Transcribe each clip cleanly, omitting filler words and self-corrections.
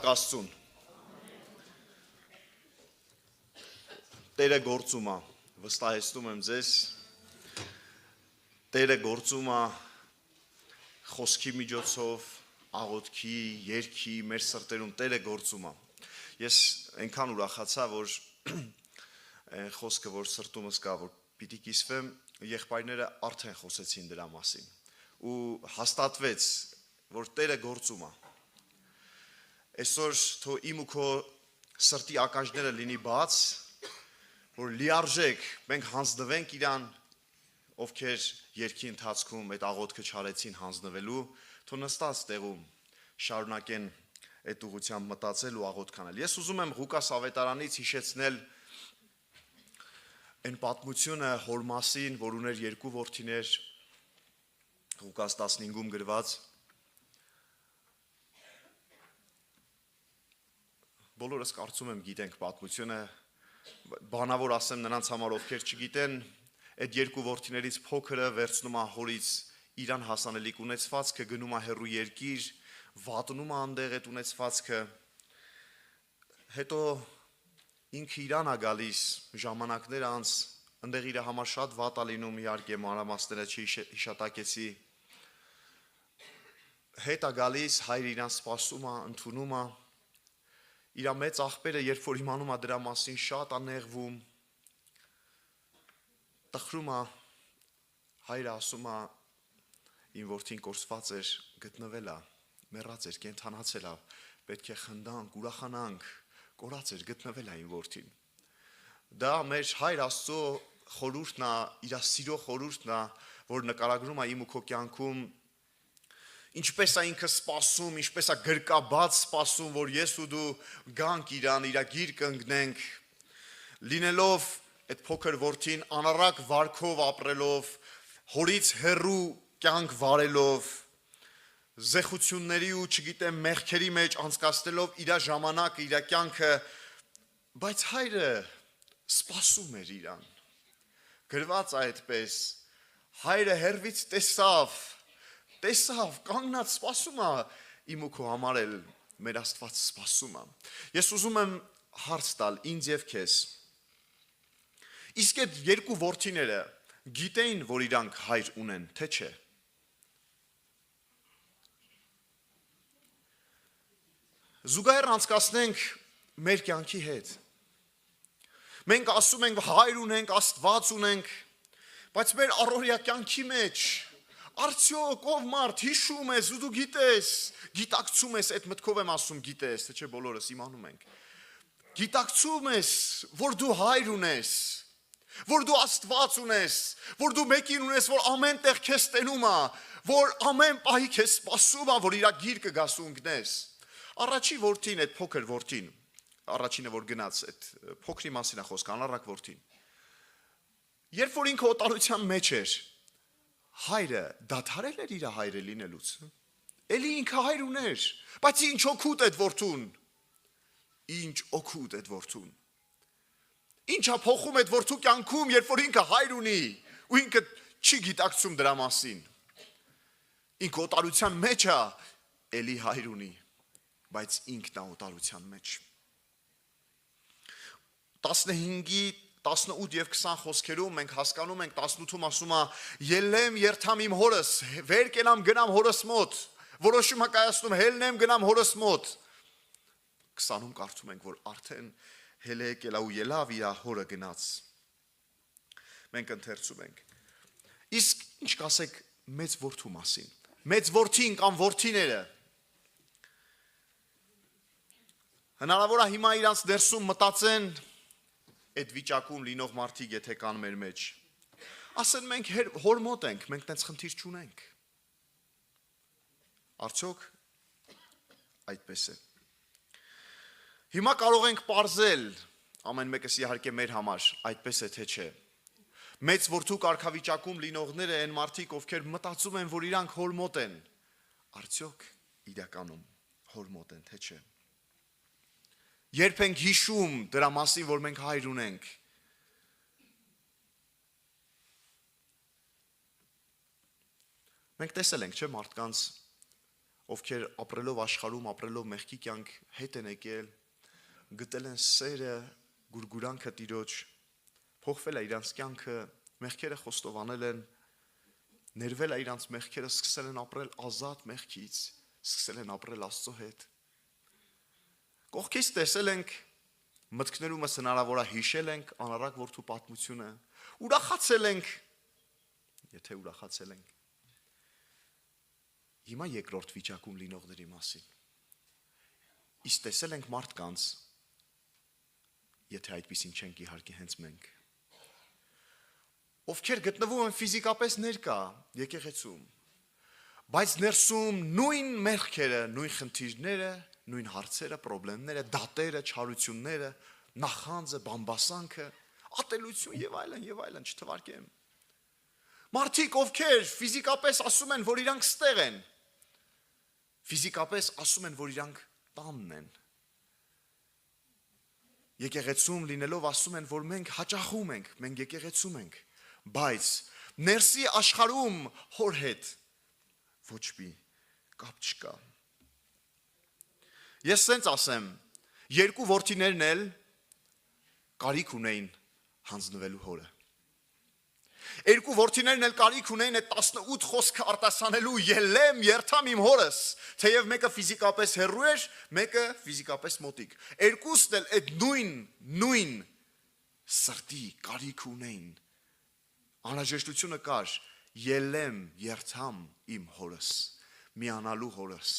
Շնորհակ Աստծուն։ Տերը գործում է, վստահեցնում եմ ձեզ։ Տերը գործում է խոսքի միջոցով, աղոթքի, երգի, մեր սրտերում Տերը գործում է։ Ես այնքան ուրախացա, որ խոսքը, որ սրտումս կա, որ պիտի կիսվեմ, եղբայրները արդեն խոսեցին դրա մասին։ Ու հաստատվեց, որ Տերը գործում է։ Այսօր թող իմ ու քո սրտի ականջները լինի բաց, որ լիարժեք մենք հանձնվենք իրան, ովքեր երգի ընթացքում այդ աղոթքը չարեցին հանձնվելու, թող նստած տեղում շարունակեն այդ ուղղությամբ մտածել ու աղոթք անել։ Ես ուզում եմ Ղուկաս ավետարանից հիշեցնել այն պատմությունը հոր մասին, որ ուներ երկու որդիներ, Ղուկաս 15-ում գրված։ Բոլորս կարծում եմ գիտենք պատմությունը, բանավոր ասեմ նրանց համար, ովքեր չգիտեն, այդ երկու որդիներից փոքրը վերցնում է հորից իրան հասանելիք ունեցվածքը, գնում է հեռու երկիր, վատնում է այնտեղ այդ ունեցվածքը, հետո ինքը իրան է գալիս ժամանակներ անց, այնտեղ իր համար շատ վատ է լինում, իհարկե մանրամասները չհիշատակեցի, հետ է գալիս, հայրը իրան սպասում է, ընդունում է, իր մեծ աղբերը, երբ որ իմանում է դրա մասին, շատ է նեղվում, տխրում է, հայրը ասում է, իմ որդին կորսված էր, գտնվել է, մեռած էր, կենդանացել է, պետք է խնդանք, ուրախանանք, կորած էր, գտնվել է իմ որդին։ Դա մեր հայր Աստծո խորհուրդն է, իր սիրո խորհուրդն է, որ նկարագրում է իմ ու քո կյանքում, ինչպես է ինքը սպասում, ինչպես է գրկաբաց սպասում, որ ես ու դու գանք իրան, իր գիրկը ընկնենք, լինելով այդ փոքր որդին անառակ վարքով ապրելով, հորից հեռու կյանք վարելով, զեխությունների ու չգիտեմ մեղքերի մեջ անցկացնելով իր ժամանակը, իր կյանքը, բայց հայրը սպասում էր իրան։ Գրված այդպես, հայրը հեռվից տեսավ, կանգնած սպասում է, իմ ու քո համար էլ մեր Աստված սպասում է։ Ես ուզում եմ հարց տալ ինձ և քեզ։ Իսկ այդ երկու որդիները գիտեին, որ իրանք հայր ունեն, թե չէ։ Զուգահեռ անցկացնենք մեր կյանքի հետ։ Մենք ասում ենք հայր ունենք, Աստված ունենք, բայց մեր առօրյա կյանքի մեջ արդյոք ով մարդ հիշում ես ու դու գիտես, գիտակցում ես, այդ մտքով եմ ասում գիտես, թե չէ բոլորս իմանում ենք, գիտակցում ես, որ դու հայր ունես, որ դու Աստված ունես, որ դու մեկին ունես, որ ամեն տեղ քեզ տենում է, որ ամեն պահի քեզ սպասում է, որ իր գիրկը գաս ու ընկնես։ Առաջի որդին, այդ փոքր որդին, առաջինը որ գնաց, այդ փոքրի մասին է խոսքը, անառակ որդին, երբ որ ինքը օտարության մեջ էր, հայրը դադարել էր իր հայրը լինելուց, էլի ինքը հայր ուներ, բայց ինչ օգուտ այդ որդուն, ինչ օգուտ այդ որդուն, ինչա փոխում այդ որդու կյանքում, երբ որ ինքը հայր ունի, ու ինքը չի գիտակցում դրա մասին, ինքը օտարության մեջ է, էլի հայր ունի, բայց ինքն է օտարության մեջ։ 15-ի 18 և 20 խոսքերում մենք հասկանում ենք 18-ում ասում է ելնեմ երթամ իմ հորս, վեր կենամ գնամ հորս մոտ, որոշում է կայացնում հելնեմ գնամ հորս մոտ, 20-ում կարդում ենք, որ արդեն հել է եկել ու ելավ իր հորը գնաց, մենք ընթերցում ենք, իսկ ինչ կասեք մեծ որդու մասին, մեծ որդին կամ որդիները, հնարավոր է հիմա իրանց դերսում մտածեն այդ վիճակում լինող մարդիկ եթե կան մեր մեջ, ասեն մենք հոր մոտ ենք, մենք տենց խնդիր չունենք, արդյոք այդպես է, հիմա կարող ենք պարզել, ամեն մեկս իհարկե մեր համար, այդպես է թե չէ, մեծ որդու կարգավիճակում լինողները են մարդիկ, ովքեր մտածում են, որ իրանք հոր մոտ են, արդյոք իրականում հոր մոտ են, թե չէ, երբ ենք հիշում դրա մասին, որ մենք հայր ունենք, մենք տեսել ենք, չէ, մարդկանց ովքեր ապրելով աշխարհում, ապրելով մեղքի կյանք հետ են եկել, գտել են սերը, գուրգուրանքը Տիրոջ, փոխվել է իրանց կյանքը, մեղքերը խոստովանել են, ներվել է իրանց մեղքերը, սկսել են ապրել ազատ մեղքից, սկսել են ապրել Աստծո հետ։ Կողքից տեսել ենք, մտքներումս հնարավոր է հիշել ենք անառակ որդու պատմությունը, ուրախացել ենք, եթե ուրախացել ենք։ Հիմա երկրորդ վիճակում լինողների մասին։ Իսկ տեսել ենք մարդկանց, եթե այդպիսին չենք իհարկե հենց մենք, ովքեր գտնվում են ֆիզիկապես ներկա եկեղեցում, բայց ներսում նույն մեղքերը, նույն խնդիրները, նույն հարցերը, խնդիրները, դատերը, չարությունները, նախանձը, բամբասանքը, ատելություն եւ այլն չթվարկեմ։ Մարդիկ, ովքեր ֆիզիկապես ասում են, որ իրանք ստեղ են, ֆիզիկապես ասում են, որ իրանք տանն են։ Եկեղեցում լինելով ասում են, որ մենք հաճախում ենք, մենք եկեղեցում ենք, բայց ներսի աշխարհում հոր հետ ոչ մի կապ չկա։ Ես սենց ասեմ, երկու որդիներն էլ կարիք ունեին հանձնվելու հորը։ Երկու որդիներն էլ կարիք ունեին այդ 18 խոսքը արտասանելու ելեմ, երթամ իմ հորս, թեև մեկը ֆիզիկապես հեռու էր, մեկը ֆիզիկապես մոտիկ։ Երկուսն էլ այդ նույն սրտի կարիք ունեին։ Անհրաժեշտությունը կար ելեմ, երթամ իմ հորս, միանալու հորս,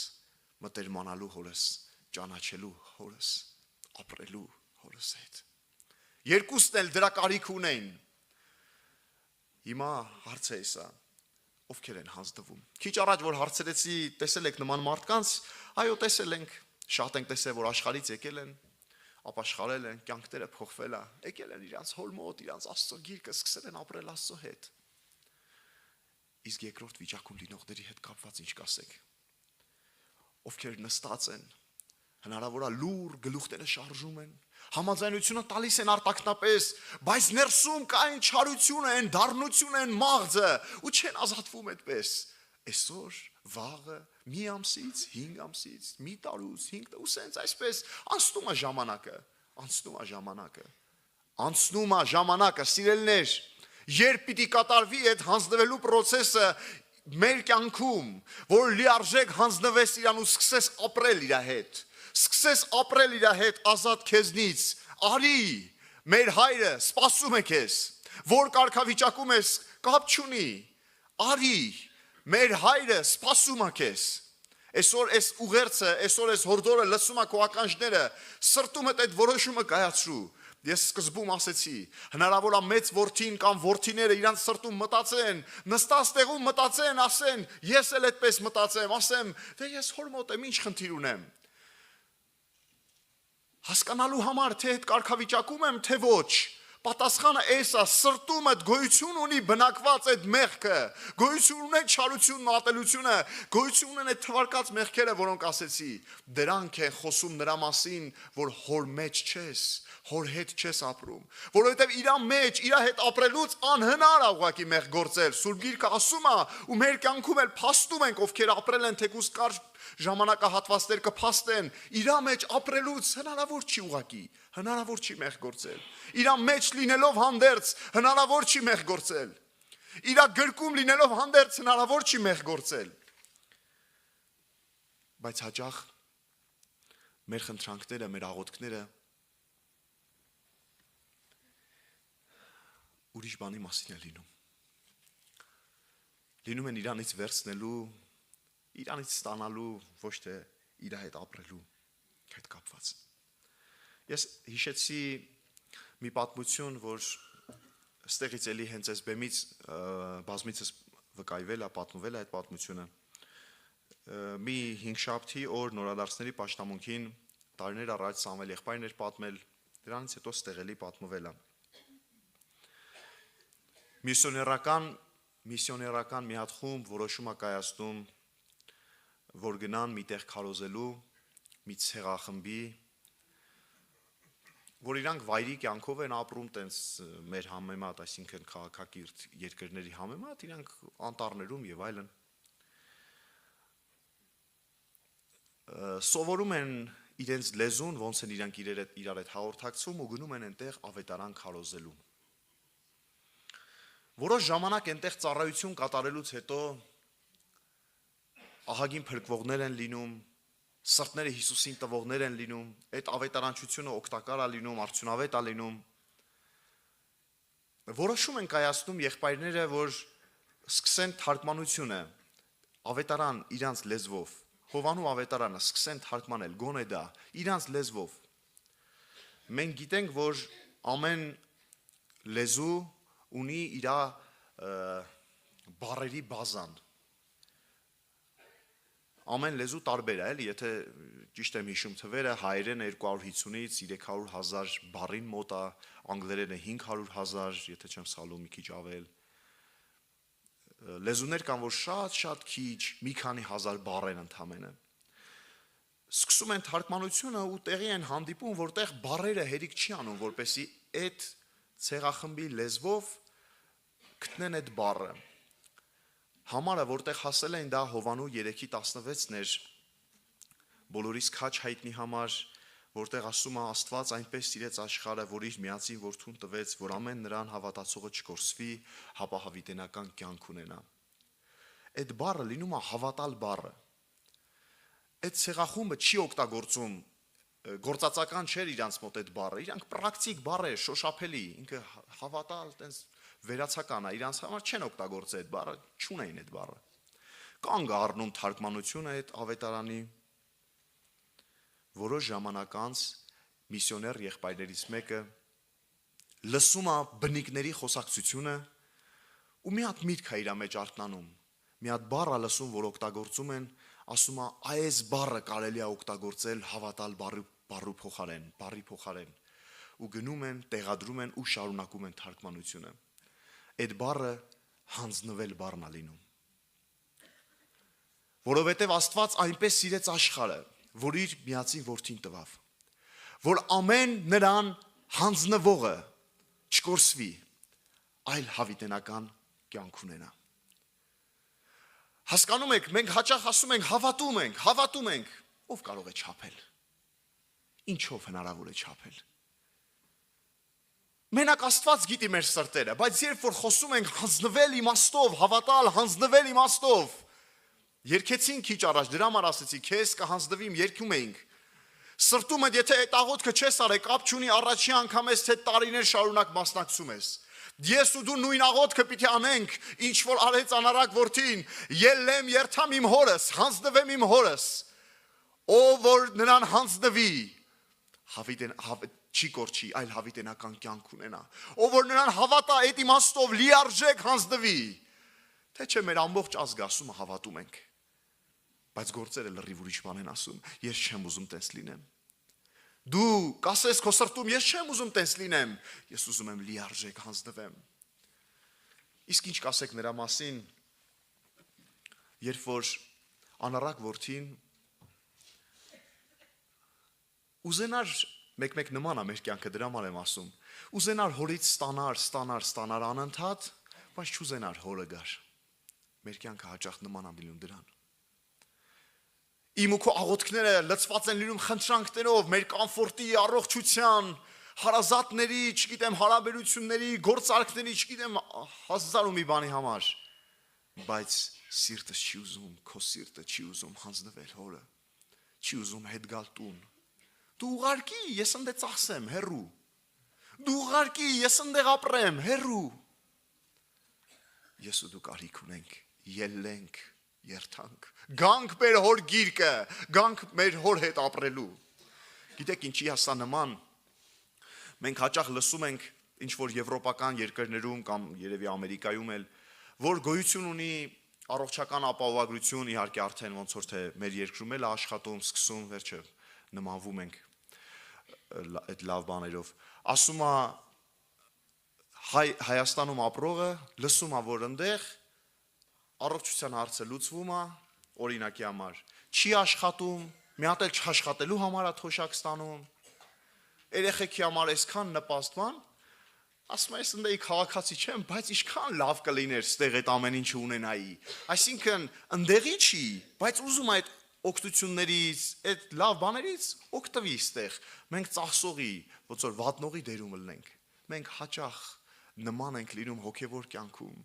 մտերմանալու հորս, ճանաչելու հորս, ապրելու հորս հետ։ Երկուսն էլ դրա կարիք ունեին։ Հիմա հարց է սա, ովքեր են հանձնվում։ Քիչ առաջ որ հարցրեցի, տեսել եք նման մարդկանց, այո, տեսել ենք, շատ ենք տեսել, որ աշխարհից եկել են, ապաշխարել են, կյանքները փոխվել է, եկել են իրանց հոր մոտ, իրանց Աստծո գիրկը սկսել են ապրել Աստծո հետ։ Իսկ երկրորդ վիճակում լինողների հետ կապված ինչ կասեք։ Ովքեր նստած են, հնարավոր է լուր գլուխները շարժում են, համաձայնությունը տալիս են արտակնապես, բայց ներսում կային չարությունը, են դառնությունը, են մաղձը, ու չեն ազատվում այդպես։ Այսօր, վաղը, մի ամսից, 5 ամսից, մի տարուց, 5 տարուց, սենց այսպես անցնում է ժամանակը, սիրելիներ, երբ պիտի կատարվի այդ հանձնվելու process-ը մեր կյանքում, որ լիարժեք հանձնվես իրան ու սկսես ապրել իր հետ, սկսես ապրել իր հետ ազատ քեզնից, արի, մեր հայրը սպասում է քեզ, որ կարգավիճակում ես, կապ չունի, արի, մեր հայրը սպասում է քեզ։ Այսօր այս ուղերձը, այսօր այս հորդորը լսում է քո ականջները, սրտում այդ որոշումը կայացրու։ Ես սկզբում ասեցի, հնարավոր է մեծ որդին կամ որդիները իրանց սրտում մտածեն, նստած տեղում մտածեն, ասեն, ես էլ այդպես մտածեմ, ասեմ, դե ես հոր մոտ եմ, ինչ խնդիր ունեմ։ Հասկանալու համար, թե այդ կարգավիճակում եմ, թե ոչ, պատասխանը էս է, սրտումդ գոյություն ունի բնակված այդ մեղքը, գոյություն ունի չարությունն ու ատելությունը, գոյություն ունեն այդ թվարկած մեղքերը, որոնք ասեցի, դրանք են խոսում նրա մասին, որ հոր մեջ չես, հոր հետ չես ապրում, որովհետև իրա մեջ, իրա հետ ապրելուց անհնար է ուղղակի մեղք գործել, Սուրբ Գիրքը ասում է, ու մեր կյանքում էլ փաստում ենք, ովքեր ապրել են թեկուզ կարճ ժամանակահատվածներ կփաստեն, իրա մեջ ապրելուց հնարավոր չի ուղղակի, հնարավոր չի մեղք գործել, իրա մեջ լինելով հանդերձ, հնարավոր չի մեղք գործել, իրա գրկում լինելով հանդերձ, հնարավոր չի մեղք գործել, բայց հաճախ մեր խնդրանքները, մեր աղոթքները ուրիշ բանի մասին է լինում։ Լինում են իրանից վերցնելու, իրանից ստանալու, ոչ թե իր հետ ապրելու հետ կապված։ Ես հիշեցի մի պատմություն, որ ստեղից էլի հենց այս բեմից բազմիցս վկայվել է, պատմվել է այդ պատմությունը։ Մի 5 շաբթի օր նորադարձների պաշտամունքին տարիներ առաջ Սամվել եղբայրն էր պատմել, դրանից հետո ստեղ էլի պատմվել է։ Միսիոներական մի հատ խումբ որոշում է կայացնում, որ գնան միտեղ քարոզելու, մի ցեղախմբի, որ իրանք վայրի կյանքով են ապրում, տենց մեր համեմատ, այսինքն քաղաքակիրթ երկրների համեմատ, իրանք անտառներում եւ այլն։ սովորում են իրենց լեզուն, ոնց են իրանք իրար հետ հաղորդակցում ու գնում են այնտեղ ավետարան քարոզելու։ Որոշ ժամանակ այնտեղ ծառայություն կատարելուց հետո ահագին փրկվողներ են լինում, սրտները Հիսուսին տվողներ են լինում, այդ ավետարանչությունը օգտակար է լինում, արդյունավետ է լինում։ Որոշում են կայացնում եղբայրները, որ սկսեն թարգմանությունը, ավետարան իրանց լեզվով, Հովանու ավետարանը սկսեն թարգմանել, գոնե դա, իրանց լեզվով։ Մենք գիտենք, որ ամեն լեզու ունի իր բառերի բազան։ Ամեն լեզու տարբեր է, էլի, եթե ճիշտ եմ հիշում թվերը, հայերենը 250-ից 300,000 բառին մոտ է, անգլերենը 500,000, եթե չեմ սխալվում, մի քիչ ավել։ Լեզուներ կան, որ շատ քիչ, մի քանի հազար բառ են ընդամենը։ Սկսում են թարգմանությունը ու տեղի են հանդիպում, որտեղ բառերը հերիք չի անում, որպեսզի այդ ցեղախմբի լեզվով գտնեն այդ բառը։ Համարը, որտեղ հասել են, դա Հովանու 3:16-ն էր, բոլորիս քաչ հայտնի համար, որտեղ ասում է Աստված այնպես սիրեց աշխարհը, որ իր միածին որդուն տվեց, որ ամեն նրան հավատացողը չկորսվի, հապա հավիտենական կյանք ունենա։ Այդ բառը լինում է հավատալ բառը։ Այդ ցեղախումբը չի օգտագործում, գործածական չէր իրանց մոտ այդ բառը, իրանք պրակտիկ բառ է, շոշափելի, ինքը հավատալ, տենց վերացական է, իրանց համար չեն օգտագործել այդ բառը, չունեին այդ բառը։ Կանգ առնում թարգմանությունը այդ ավետարանի։ Որոշ ժամանակ անց միսիոներ եղբայրներից մեկը լսում է բնիկների խոսակցությունը ու մի հատ միտք է իր մեջ արթնանում։ Մի հատ բառ է լսում, որ օգտագործում են, ասում է այս բառը կարելի է օգտագործել հավատալ բառի փոխարեն ու գնում են, տեղադրում են ու շարունակում են թարգմանությունը։ Այդ բառը հանձնվել բառն է լինում։ Որովհետև Աստված այնպես սիրեց աշխարհը, որ իր միածին որդին տվավ, որ ամեն նրան հանձնվողը չկորսվի, այլ հավիտենական կյանք ունենա։ Հասկանում եք, մենք հաճախ ասում ենք, հավատում ենք, ով կարող է չափել։ Ինչով հնարավոր է չափել։ Մենակ Աստված գիտի մեր սրտերը, բայց երբ որ խոսում ենք հանձնվել իմաստով, հավատալ, հանձնվել իմաստով, երկեցին քիչ առաջ, դրա համար ասեցի, քեզ կհանձնվիմ, երգում էինք։ Սրտում ես, եթե այդ աղոթքը չես արել, կապ չունի, առաջի անգամ ես թե տարիներ շարունակ մասնակցում ես։ Ես ու դու նույն աղոթքը պիտի անենք, ինչ որ արեց անարակ որդին, ելեմ երթամ իմ հորս, հանձնվեմ իմ հորս, ով որ նրան հանձնվի, չի կորչի, այլ հավիտենական կյանք ունենա, ով որ նրան հավատա, այդ իմաստով լիարժեք հանձնվի, թե չէ մեր ամբողջ ազգը ասում է հավատում ենք, բայց գործերը լրիվ ուրիշ բան են ասում, ես չեմ ուզում տես լինեմ։ Դու կասես քո սրտում, ես չեմ ուզում տես լինեմ, ես ուզում եմ լիարժեք հանձնվեմ։ Իսկ ինչ կասեք նրա մասին, երբ որ անառակ որդին ուզենար մեկ նման է մեր կյանքը, դրա համար եմ ասում, ուզենար հորից ստանար անընդհատ, բայց չուզենար հորը գար։ Մեր կյանքը հաճախ նման է լինում դրան։ Իմ ու քո աղոթքները լցված են լինում խնդրանքներով, մեր կոմֆորտի, առողջության, հարազատների, չգիտեմ, հարաբերությունների, գործարքների, չգիտեմ, հազար ու մի բանի համար, բայց սիրտը չի ուզում, քո սիրտը չի ուզում հանձնվել հորը, չի ուզում հետ գալ տուն։ Դու ուղարկի, ես ընդ ծախսեմ, հեռու։ Դու ուղարկի, ես ընդեղ ապրեմ, հեռու։ Ես ու դու կարիք ունենք, ելենք, երթանք, գանք մեր հոր գիրկը, գանք մեր հոր հետ ապրելու։ Գիտեք ինչի հասա նման, մենք հաճախ լսում ենք ինչ-որ եվրոպական երկրներում կամ երևի Ամերիկայում էլ, որ գոյություն ունի առողջական ապահովագրություն, իհարկե արդեն ոնց որ թե մեր երկրում էլ աշխատում, սկսում, վերջը նմանվում ենք այդ լավ բաներով, ասում է Հայաստանում ապրողը լսում է, որ ընդեղ առողջության հարցը լուծվում է, օրինակի համար, չի աշխատում, մի հատ էլ չաշխատելու համար է թոշակ ստանում, երեխեքի համար այսքան նպաստման, ասում է, ես ընդեի քաղաքացի չեմ, բայց ինչքան լավ կլիներ ստեղ այդ ամեն ինչը ունենայի, այսինքն ընդեղի չի, բայց ուզում այդ օգտություններից, այդ լավ բաներից օգտվի այստեղ։ Մենք ծախսողի, ոնց որ վատնողի դերում լինենք։ Մենք հաճախ նման ենք լինում հոգևոր կյանքում,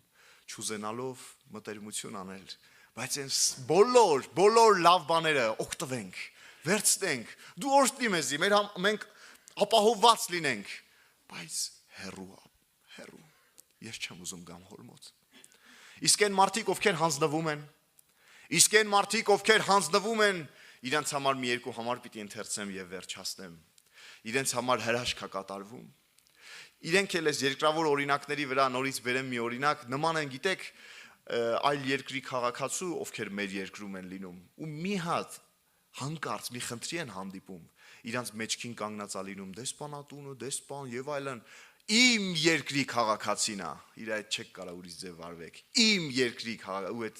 չուզենալով մտերմություն անել, բայց այս բոլոր լավ բաները օգտվենք, վերցնենք։ Դու օրհնի մեզի, մենք ապահովված լինենք, բայց հեռու։ Ես չեմ ուզում գամ հոր մոտ։ Իսկ այն մարդիկ, ովքեր հանձնվում են, իրենց համար մի երկու համար պիտի ընթերցեմ եւ վերջացնեմ։ Իրենց համար հրաշք կատարվում։ Իրենք էլ այս երկրավոր օրինակների վրա նորից բերեմ մի օրինակ, նման են, գիտեք, այլ երկրի քաղաքացու, ովքեր մեր երկրում են լինում, ու մի հատ հանկարծ մի խնդրի են հանդիպում, իրանց մեջքին կանգնած ա լինում դեսպանատունը, դեսպան եւ այլն, իմ երկրի քաղաքացին է, իր այդ չեք կարա ուրիշ ձև վարվեք, իմ երկրի ու այդ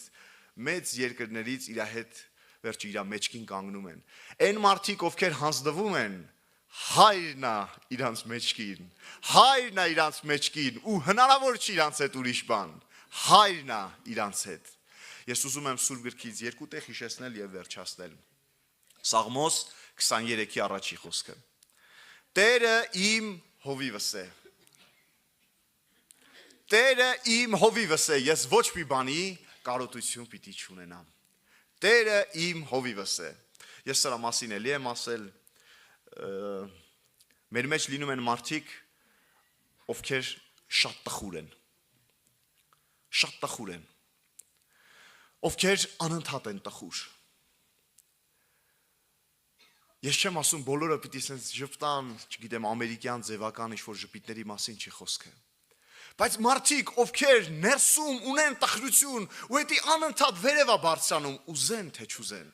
մեծ երկրներից իր հետ վերջի իր մեջքին կանգնում են։ Այն մարդիկ, ովքեր հանձնվում են, հայրն է իրանց մեջքին, ու հնարավոր չի իրանց հետ ուրիշ բան, հայրն է իրանց հետ։ Ես ուզում եմ Սուրբ գրքից երկու տեղ հիշեցնել եւ վերջացնել։ Սաղմոս 23-ի առաջի խոսքը։ Տերը իմ հովիվս է։ Տերը իմ հովիվս է, ես ոչ մի բանի կարոտություն պիտի չունենամ։ Տերը իմ հովիվս է։ Ես սրա մասին էլի եմ ասել, մեր մեջ լինում են մարդիկ, ովքեր շատ տխուր են, ովքեր անընդհատ են տխուր։ Ես չեմ ասում բոլորը պիտի սենց ժպտան, չգիտեմ, ամերիկյան ձևական ինչ-որ ժպիտների մասին չի խոսքը։ Բայց մարդիկ, ովքեր ներսում ունեն տխրություն, ու էդի անընդհատ վերև ա բարձրանում, ուզեն թե չուզեն։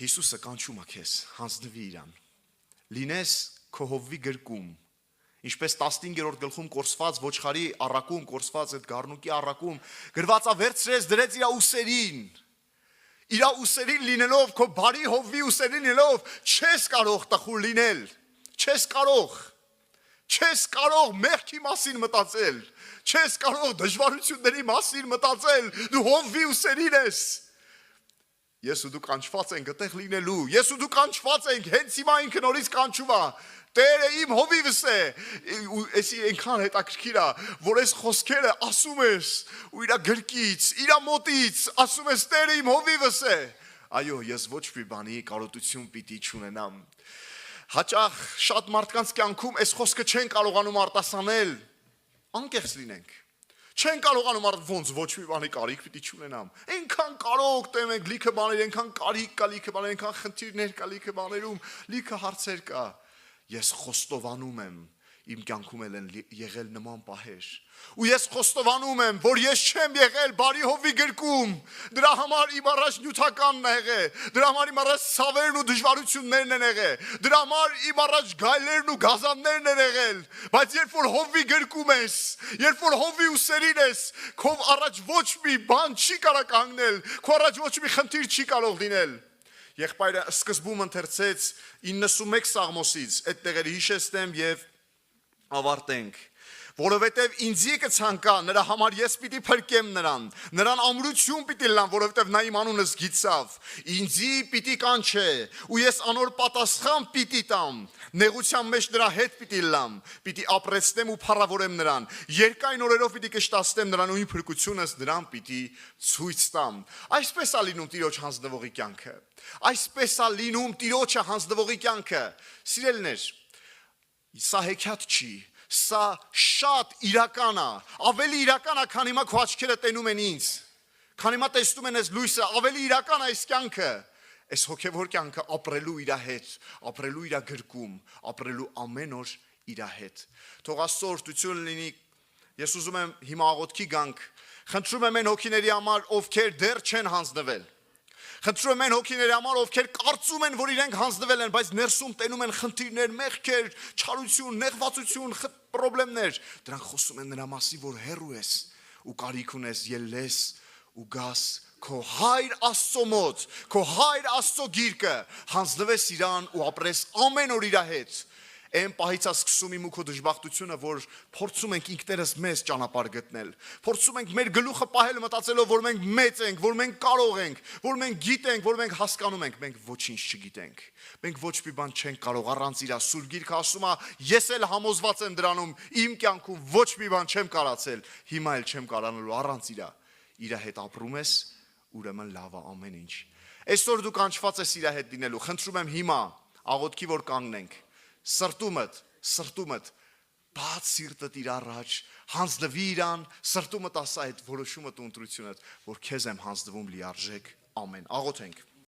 Հիսուսը կանչում է քեզ, հանձնվի իրան։ Լինես քո հովվի գրկում, ինչպես 15-րդ գլխում կորսված ոչխարի առակում, կորսված այդ գառնուկի առակում, գրված ա վերցրեց, դրեց իր ուսերին։ Իր ուսերին լինելով, քո բարի հովվի ուսերին լինելով, չես կարող տխուր լինել, չես կարող մեղքի մասին մտածել, չես կարող դժվարությունների մասին մտածել, դու հովվի ուսերին ես։ Ես ու դու կանչված ենք այդտեղ լինելու, ես ու դու կանչված ենք, հենց հիմա ինքը նորից կանչում է, Տերը իմ հովիվս է, ու էսի այնքան հետաքրքիր է, որ այս խոսքերը ասում ես, ու իրա գրկից, իրա մոտից, ասում ես Տերը իմ հովիվս է, այո, ես ոչ մի բանի կարոտություն պիտի չունենամ։ Հաճախ շատ մարդկանց կյանքում այս խոսքը չեն կարողանում արտասանել, անկեղծ լինենք, չեն կարողանում ոնց ոչ մի բանի կարիք պիտի չունենամ, այնքան կարող տեմենք լիքը բաներ, այնքան կարիք կա լիքը բաներ, այնքան խնդիրներ կա լիքը բաներում, լիքը հարցեր կա, ես խոստովանում եմ, իմ կյանքում են եղել նման պահեր, ու ես խոստովանում եմ, որ ես չեմ եղել բարի հովվի գրկում, դրա համար իմ առաջ նյութականն է եղել, դրա համար իմ առաջ ցավերն ու դժվարություններն են եղել, դրա համար իմ առաջ գայլերն ու գազաններն են եղել, բայց երբ որ հովվի գրկում ես, երբ որ հովվի ուսերին ես, քո առաջ ոչ մի բան չի կարող կանգնել, քո առաջ ոչ մի խնդիր չի կարող լինել։ Եղբայրը սկզբում ընթերցեց 91 Սաղմոսից, այդ տեղերը հիշեցնեմ եւ ավարտենք, որովհետև ինձի կցանկա նրա համար ես պիտի փրկեմ նրան ամրություն պիտի լամ, որովհետև նա իմ անունս գիտավ, ինձի պիտի կանչե, ու ես անոր պատասխան պիտի տամ, նեղության մեջ նրա հետ պիտի լամ, պիտի ապրեցնեմ ու փառավորեմ նրան, երկայն օրերով պիտի կշտացնեմ նրան ու իմ փրկությունս նրան պիտի ցույց տամ։ Այսպես է լինում Տիրոջ հանձնվողի կյանքը, այսպես է լինում Տիրոջը հանձնվողի կյանքը, սիրելիներ, սա հեքիաթ չի, սա շատ իրական է, ավելի իրական է, քան հիմա քո աչքերը տենում են ինձ, քան հիմա տեսնում են այս լույսը, ավելի իրական է այս կյանքը, այս հոգևոր կյանքը ապրելու իր հետ, ապրելու իր գրկում, ապրելու ամեն օր իր հետ։ Թող Աստծո օրհնություն լինի, ես ուզում եմ հիմա աղոթքի գանք, խնդրում եմ այն հոգիների համար, ովքեր դեռ չեն հանձնվել, խնդրում եմ այն հոգիների համար, ովքեր կարծում են, որ իրենք հանձնվել են, բայց ներսում տենում են խնդիրներ, մեղքեր, չարություն, նեղվածություն, պրոբլեմներ, դրանք խոսում են նրա մասին, որ հեռու ես ու կարիք ունես ելնես ու գաս քո հայր Աստծո մոտ, քո հայր Աստծո գիրկը, հանձնվես իրան ու ապրես ամեն օր իր հետ։ Այն պահից է սկսում իմ ու քո դժբախտությունը, որ փորձում ենք ինքներս մեզ ճանապարհ գտնել։ Փորձում ենք մեր գլուխը պահել մտածելով, որ մենք մեծ ենք, որ մենք կարող ենք, որ մենք գիտենք, որ մենք հասկանում ենք, մենք ոչինչ չգիտենք։ Մենք ոչ մի բան չենք կարող առանց իր Սուրբ Գիրքը ասում է, ես էլ համոզված եմ դրանում, իմ կյանքում ոչ մի բան չեմ կարացել, հիմա էլ չեմ կարանալու առանց իր հետ ապրում ես, ուրեմն լավ է ամեն ինչ։ Այսօր դու կանչված ես իր հետ լինելու, խնդրում եմ հիմա աղոթքի որ կանգնենք, սրտումդ բաց սիրտդ իր առաջ, հանձնվի իրան, սրտումդ ասա այդ որոշումդ ու ընտրությունդ, որ քեզ եմ հանձնվում լիարժեք, ամեն, աղոթենք։